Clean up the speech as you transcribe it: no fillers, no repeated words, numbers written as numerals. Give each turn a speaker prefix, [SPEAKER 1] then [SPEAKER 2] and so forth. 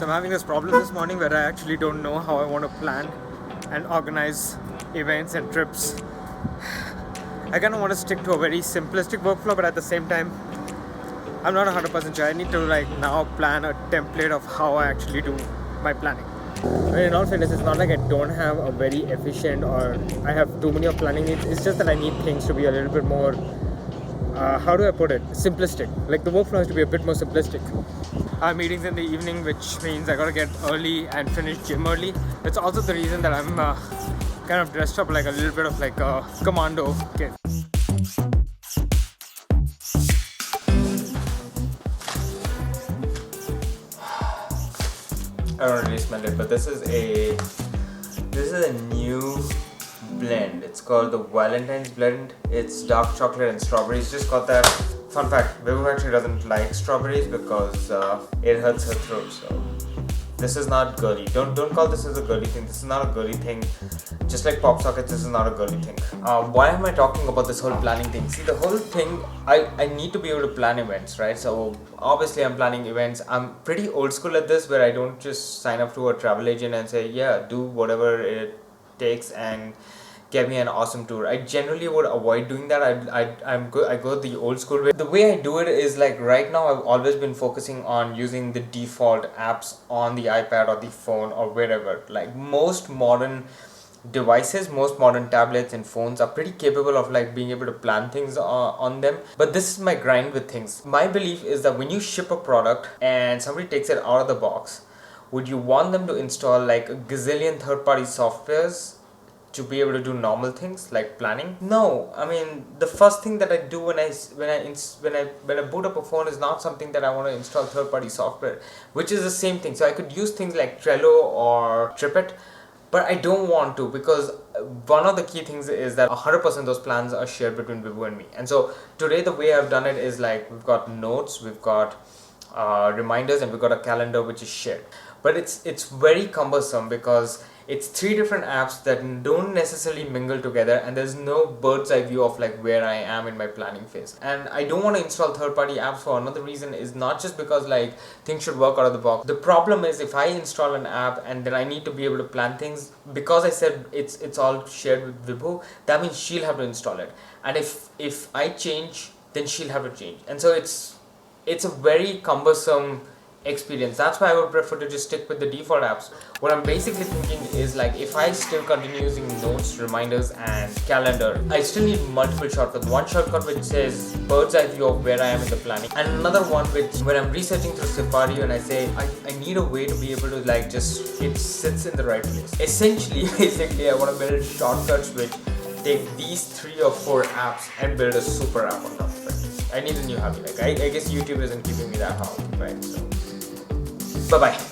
[SPEAKER 1] So I'm having this problem this morning where I actually don't know how I want to plan and organize events and trips. I kind of want to stick to a very simplistic workflow, but at the same time, I'm not 100% sure. I need to now plan a template of how I actually do my planning. In all fairness, it's not like I don't have a very efficient or I have too many of planning needs. It's just that I need things to be a little bit more, how do I put it? Simplistic. Like the workflow has to be a bit more simplistic. I have meetings in the evening, which means I gotta get early and finish gym early. It's also the reason that I'm kind of dressed up like a little bit of like a commando kid. I don't really smell it, but this is a new blend. It's called the Valentine's blend. It's dark chocolate and strawberries. Just got that. Fun fact, Vivu actually doesn't like strawberries because it hurts her throat. So this is not girly. Don't call this as a girly thing. This is not a girly thing. Just like pop sockets, this is not a girly thing. Why am I talking about this whole planning thing? See, the whole thing, I need to be able to plan events, right? So obviously I'm planning events. I'm pretty old school at this, where I don't just sign up to a travel agent and say, yeah, do whatever it takes and get me an awesome tour. I generally would avoid doing that. I go the old school way. The way I do it is like right now I've always been focusing on using the default apps on the iPad or the phone or wherever. Like most modern devices, most modern tablets and phones are pretty capable of like being able to plan things on them. But this is my grind with things. My belief is that when you ship a product and somebody takes it out of the box, would you want them to install like a gazillion third-party softwares to be able to do normal things like planning? No. I mean, the first thing that I do when I boot up a phone is not something that I want to install third-party software, which is the same thing. So I could use things like Trello or TripIt, but I don't want to, because one of the key things is that 100% of those plans are shared between Vivu and me. And so today the way I've done it is like we've got notes, we've got reminders, and we've got a calendar which is shared. But it's very cumbersome because it's 3 different apps that don't necessarily mingle together, and there's no bird's eye view of like where I am in my planning phase. And I don't want to install third-party apps for another reason, is not just because like things should work out of the box. The problem is if I install an app and then I need to be able to plan things, because I said it's all shared with Vibu, that means she'll have to install it. And if I change, then she'll have to change. And so it's a very cumbersome experience. That's why I would prefer to just stick with the default apps. What I'm basically thinking is like if I still continue using notes, reminders and calendar, I still need multiple shortcuts. One shortcut which says bird's eye view of where I am in the planning, and another one which when I'm researching through Safari and I say I need a way to be able to like just it sits in the right place. Essentially, basically I want to build shortcuts which take these 3 or 4 apps and build a super app on top of it. I need a new hobby. Like I guess YouTube isn't keeping me that hard, right? So bye-bye.